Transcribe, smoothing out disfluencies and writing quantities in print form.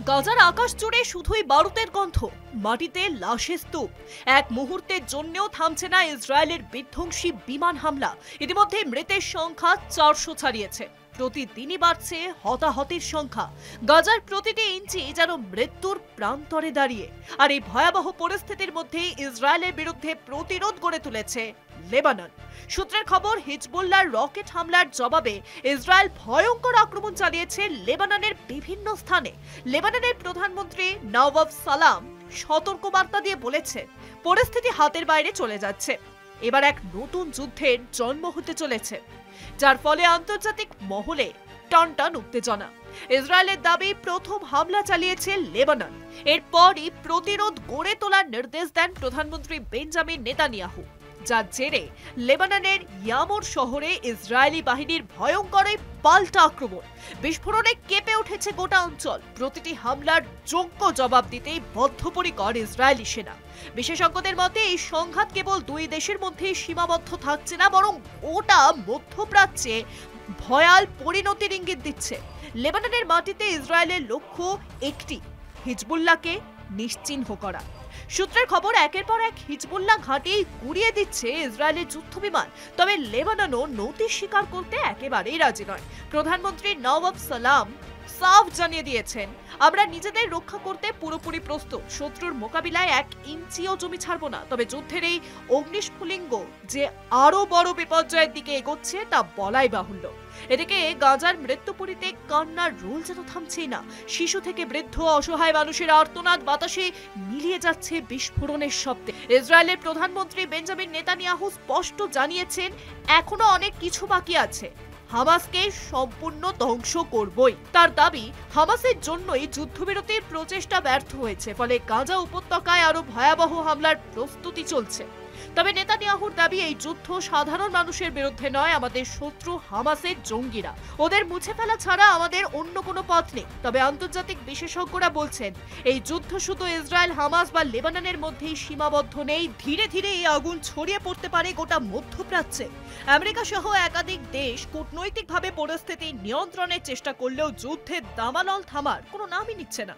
গাজার আকাশ জুড়ে শুধুই বারুদের গন্ধ, মাটিতে লাশের স্তূপ। এক মুহূর্তের জন্যও থামছে না ইসরায়েলের বিধ্বংসী বিমান হামলা। ইতিমধ্যে মৃতের সংখ্যা 400 ছাড়িয়েছে। প্রতিদিনই বাড়ছে হতাহতের সংখ্যা। গাজার প্রতিটি ইঞ্চি যেন মৃত্যুর প্রান্তরে দাঁড়িয়ে। আর এই ভয়াবহ পরিস্থিতির মধ্যে ইসরায়েলের বিরুদ্ধে প্রতিরোধ গড়ে তুলেছে লেবানন। সূত্রের খবর, হিজবুল্লাহর রকেট হামলার জবাবে ইসরায়েল ভয়ঙ্কর আক্রমণ চালিয়েছে লেবাননের বিভিন্ন স্থানে। লেবাননের প্রধানমন্ত্রী নওয়াফ সালাম সতর্কবার্তা দিয়ে বলেছেন, পরিস্থিতি হাতের বাইরে চলে যাচ্ছে। এবার এক নতুন যুদ্ধের জন্ম হতে চলেছে, যার ফলে আন্তর্জাতিক মহলে টানটান উত্তেজনা। ইসরায়েলের দাবি, প্রথম হামলা চালিয়েছে লেবানন। এরপরই প্রতিরোধ গড়ে তোলার নির্দেশ দেন প্রধানমন্ত্রী বেঞ্জামিন নেতানিয়াহু। যার জেরে লেবাননের ইয়ামুর শহরে ইসরায়েলি বাহিনীর ভয়ঙ্কর পাল্টা আক্রমণ। বিস্ফোরণে কেঁপে উঠেছে গোটা অঞ্চল। প্রতিটি হামলার যোগ্য জবাব দিতেই বদ্ধপরিকর ইসরায়েলি সেনা। বিশেষজ্ঞদের মতে এই সংঘাত কেবল দুই দেশের মধ্যে সীমাবদ্ধ থাকছে না, বরং গোটা মধ্যপ্রাচ্যে ভয়াল পরিণতির ইঙ্গিত দিচ্ছে। লেবাননের মাটিতে ইসরায়েলের লক্ষ্য একটি, হিজবুল্লাহকে নিশ্চিহ্ন করা। সূত্রের খবর, একের পর এক হিজবুল্লাহ ঘাঁটি গুড়িয়ে দিচ্ছে ইসরায়েলের যুদ্ধবিমান। তবে লেবাননও নতি স্বীকার করতে একেবারেই রাজি নয়। প্রধানমন্ত্রী নওয়াফ সালাম সাফ জানিয়ে দিয়েছেন, আমরা নিজেদের রক্ষা করতে পুরোপুরি প্রস্তুত। শত্রুর মোকাবিলায় এক ইঞ্চিও জমি ছাড়ব না। তবে যুদ্ধের এই অগ্নিস্ফুলিঙ্গ যে আরো বড় বিপর্যয়ের দিকে এগোচ্ছে তা বলাই বাহুল্য। এদিকে গাজার মৃত্যুপুরীতে কান্নার রোল যেন থামছেই না। শিশু থেকে বৃদ্ধ, অসহায় মানুষের আর্তনাদ বাতাসে মিলিয়ে যাচ্ছে বিস্ফোরণের শব্দে। ইসরায়েলের প্রধানমন্ত্রী বেঞ্জামিন নেতানিয়াহু স্পষ্ট জানিয়েছেন, এখনো অনেক কিছু বাকি আছে। হামাসকে সম্পূর্ণ ধ্বংস করবই। তার দাবি, হামাসের জন্যই যুদ্ধবিরতির প্রচেষ্টা ব্যর্থ হয়েছে, ফলে গাজা উপত্যকায় আরো ভয়াবহ হামলার প্রস্তুতি চলছে। তবে নেতানিয়াহুর দাবি, এই যুদ্ধ সাধারণ মানুষের বিরুদ্ধে নয়, আমাদের শত্রু হামাসের জঙ্গিরা। ওদের মুছে ফেলা ছাড়া আমাদের অন্য কোনো পথ নেই। তবে আন্তর্জাতিক বিশেষজ্ঞরা বলছেন, এই যুদ্ধ শুধু ইসরায়েল, হামাস বা লেবাননের মধ্যেই সীমাবদ্ধ নেই। ধীরে ধীরে এই আগুন ছড়িয়ে পড়তে পারে গোটা মধ্যপ্রাচ্যে। আমেরিকা সহ একাধিক দেশ কূটনৈতিকভাবে পরিস্থিতি নিয়ন্ত্রণের চেষ্টা করলেও যুদ্ধের দামানল থামার কোনো নামই নিচ্ছে না।